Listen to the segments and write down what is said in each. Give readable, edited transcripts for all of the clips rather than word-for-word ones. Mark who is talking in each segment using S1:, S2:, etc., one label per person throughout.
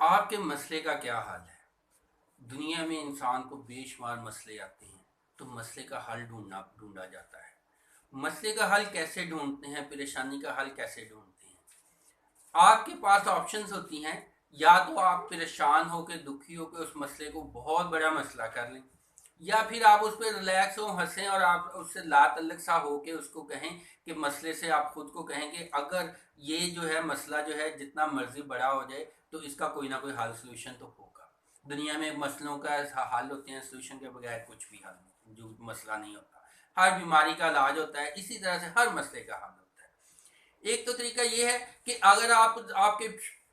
S1: आपके मसले का क्या हाल है? दुनिया में इंसान को बेशुमार मसले आते हैं, तो मसले का हल ढूंढना ढूंढा जाता है। मसले का हल कैसे ढूंढते हैं, परेशानी का हल कैसे ढूंढते हैं? आपके पास ऑप्शंस होती हैं। या तो आप परेशान होकर, दुखी होकर उस मसले को बहुत बड़ा मसला कर लें, या फिर आप उस पर रिलैक्स हो, हंसें और आप उससे लातल्लक सा होके उसको कहें कि मसले से आप खुद को कहें कि अगर ये जो है मसला जो है जितना मर्जी बड़ा हो जाए तो इसका कोई ना कोई हल सोल्यूशन तो होगा। दुनिया में मसलों का हल होते हैं, सोल्यूशन के बगैर कुछ भी हल जो मसला नहीं होता। हर बीमारी का इलाज होता है, इसी तरह से हर मसले का हल होता है। एक तो तरीका ये है कि अगर आपके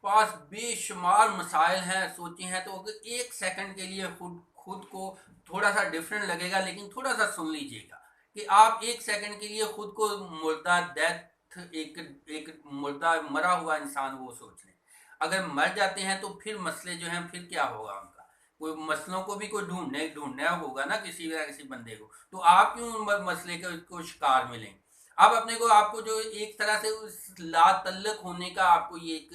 S1: पास बेशुमार मसाइल हैं, सोचे हैं, तो अगर एक सेकंड के लिए खुद खुद को थोड़ा सा डिफरेंट लगेगा, लेकिन थोड़ा सा सुन लीजिएगा कि आप एक सेकंड के लिए खुद को मुर्दा डेथ, एक एक मुर्दा मरा हुआ इंसान वो सोच लें। अगर मर जाते हैं तो फिर मसले जो हैं फिर क्या होगा उनका? कोई मसलों को भी कोई ढूंढना होगा ना, किसी ना किसी बंदे को। तो आप क्यों मसले को शिकार मिलें? अब अपने को आपको जो एक तरह से उस लातल्लक होने का आपको ये एक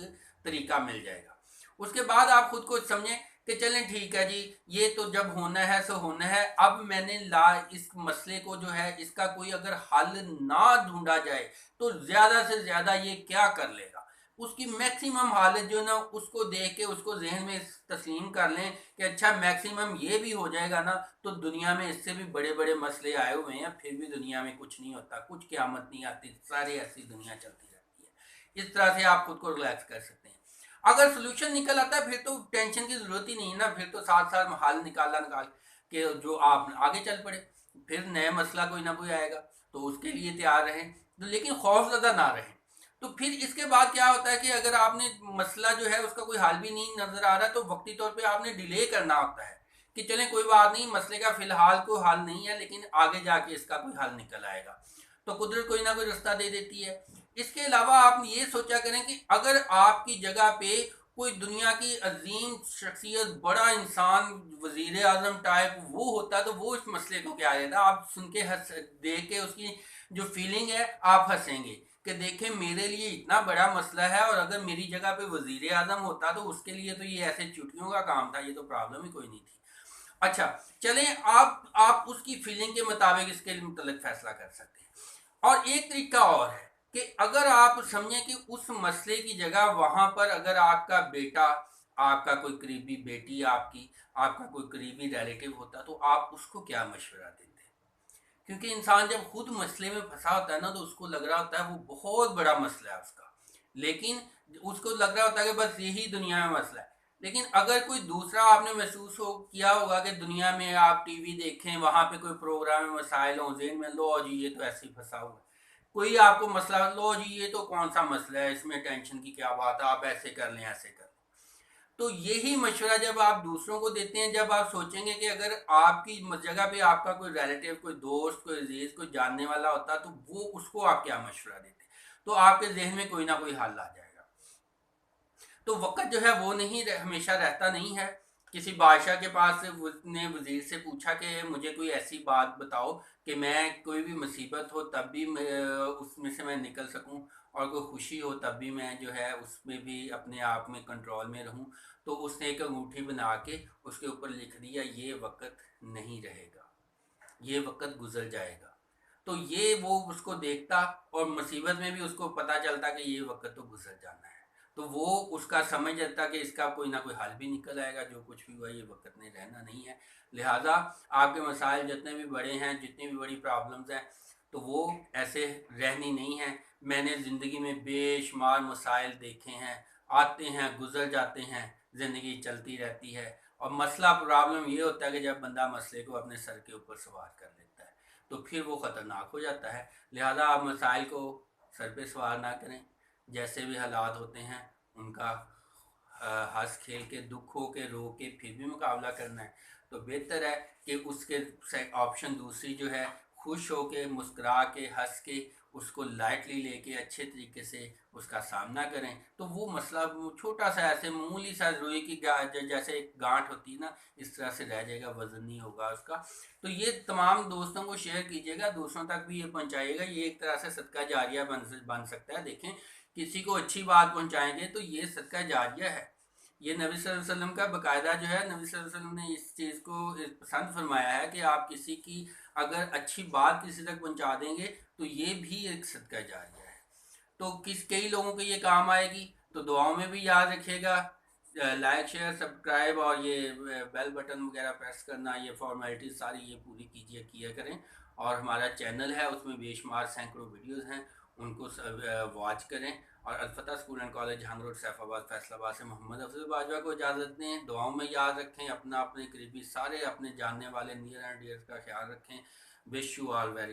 S1: तरीका मिल जाएगा। उसके बाद आप खुद को समझें कि चलें ठीक है जी, ये तो जब होना है सो होना है। अब मैंने ला इस मसले को जो है इसका कोई अगर हल ना ढूंढा जाए तो ज्यादा से ज्यादा ये क्या कर लेगा, उसकी मैक्सिमम हालत जो है ना उसको देख के उसको जहन में तस्लीम कर लें कि अच्छा मैक्सिमम ये भी हो जाएगा ना तो दुनिया में इससे भी बड़े बड़े मसले आए हुए हैं, फिर भी दुनिया में कुछ नहीं होता, कुछ क़यामत नहीं आती, सारी ऐसी दुनिया चलती रहती है। इस तरह से आप खुद को रिलैक्स कर सकते हैं। अगर सोल्यूशन निकल आता है फिर तो टेंशन की जरूरत ही नहीं है ना, फिर तो साथ साथ हल निकाल के जो आप आगे चल पड़े। फिर नया मसला कोई ना कोई आएगा तो उसके लिए तैयार रहें, तो लेकिन खौफजदा ना रहें। तो फिर इसके बाद क्या होता है कि अगर आपने मसला जो है उसका कोई हल भी नहीं नजर आ रहा तो वक्ती तौर पे आपने डिले करना होता है कि चलें कोई बात नहीं, मसले का फिलहाल कोई हल नहीं है, लेकिन आगे जाके इसका कोई हल निकल आएगा। तो कुदरत कोई ना कोई रास्ता दे देती है। इसके अलावा आप ये सोचा करें कि अगर आपकी जगह पे कोई दुनिया की अजीम शख्सियत, बड़ा इंसान, वजीर आजम टाइप वो होता तो वो इस मसले को क्या लेता? आप सुन के हंस देख के उसकी जो फीलिंग है आप हंसेंगे कि देखें मेरे लिए इतना बड़ा मसला है और अगर मेरी जगह पे वजीर आजम होता तो उसके लिए तो ये ऐसे चुटकियों का काम था, ये तो प्रॉब्लम ही कोई नहीं थी। अच्छा, चलें आप उसकी फीलिंग के मुताबिक इसके मुतल्लिक फैसला कर सकते हैं। और एक तरीका और है कि अगर आप समझें कि उस मसले की जगह वहां पर अगर आपका बेटा, आपका कोई करीबी बेटी, आपका कोई करीबी रिलेटिव होता तो आप उसको क्या मशवरा देते? क्योंकि इंसान जब खुद मसले में फंसा होता है ना तो उसको लग रहा होता है वो बहुत बड़ा मसला है उसका, लेकिन उसको लग रहा होता है कि बस यही दुनिया में मसला है। लेकिन अगर कोई दूसरा आपने महसूस हो किया होगा कि दुनिया में आप टीवी देखें, वहां पे कोई प्रोग्राम में मसाइल हो, जेन में लो जी ये तो ऐसे ही फंसा हुआ है, कोई आपको मसला लो जी ये तो कौन सा मसला है, इसमें टेंशन की क्या बात है, आप ऐसे कर लें ऐसे कर लें। तो यही मशवरा जब आप दूसरों को देते हैं, जब आप सोचेंगे कि अगर आपकी जगह पे आपका कोई रिलेटिव, कोई दोस्त, कोई अजीज, कोई जानने वाला होता तो वो उसको आप क्या मशवरा देते, तो आपके जहन में कोई ना कोई हल आ जाएगा। तो वक़्त जो है वो नहीं हमेशा रहता नहीं है। किसी बादशाह के पास ने वजीर से पूछा कि मुझे कोई ऐसी बात बताओ कि मैं कोई भी मुसीबत हो तब भी उसमें से मैं निकल सकूं, और कोई खुशी हो तब भी मैं जो है उसमें भी अपने आप में कंट्रोल में रहूं। तो उसने एक अंगूठी बना के उसके ऊपर लिख दिया, ये वक़्त नहीं रहेगा, ये वक़्त गुजर जाएगा। तो ये वो उसको देखता और मुसीबत में भी उसको पता चलता कि ये वक़्त तो गुजर जाना है। तो वो उसका समझ जाता कि इसका कोई ना कोई हल भी निकल आएगा, जो कुछ भी हुआ ये वक़्त में रहना नहीं है। लिहाजा आपके मसाइल जितने भी बड़े हैं, जितनी भी बड़ी प्रॉब्लम्स हैं, तो वो ऐसे रहनी नहीं है। मैंने ज़िंदगी में बेशुमार मसाइल देखे हैं, आते हैं गुजर जाते हैं, ज़िंदगी चलती रहती है। और मसला प्रॉब्लम ये होता है कि जब बंदा मसले को अपने सर के ऊपर सवार कर लेता है तो फिर वो ख़तरनाक हो जाता है। लिहाजा आप मसाइल को सर पे सवार ना करें, जैसे भी हालात होते हैं उनका हंस खेल के, दुख हो के, रो के फिर भी मुकाबला करना है। तो बेहतर है कि उसके ऑप्शन दूसरी जो है, खुश हो के, मुस्कुरा के, हंस के, उसको लाइटली लेके अच्छे तरीके से उसका सामना करें। तो वो मसला छोटा सा ऐसे मामूली सा रोई की जैसे एक गांठ होती है ना, इस तरह से रह जाएगा, वजन नहीं होगा उसका। तो ये तमाम दोस्तों को शेयर कीजिएगा, दूसरों तक भी ये पहुंचाइएगा। ये एक तरह से सदका जारिया बन सकता है। देखें, किसी को अच्छी बात पहुंचाएंगे तो ये सदका जारिया है। ये नबी सल्लल्लाहु अलैहि वसल्लम का बकायदा जो है, नबी सल्लल्लाहु अलैहि वसल्लम ने इस चीज़ को पसंद फरमाया है कि आप किसी की अगर अच्छी बात किसी तक पहुंचा देंगे तो ये भी एक सदका जारिया है। तो कई लोगों को ये काम आएगी, तो दुआओं में भी याद रखिएगा। लाइक शेयर सब्सक्राइब और ये बेल बटन वगैरह प्रेस करना, ये फॉर्मेलिटीज सारी ये पूरी किया करें। और हमारा चैनल है, उसमें बेशुमार सैकड़ों वीडियोस हैं, उनको वॉच करें। और Alfatah school and college Jhang road Saifabad Faisalabad से मोहम्मद अफजल बाजवा को इजाज़त दें। दुआओं में याद रखें, अपना अपने करीबी सारे अपने जानने वाले नियर एंड डियर का ख्याल रखें। Wish you all very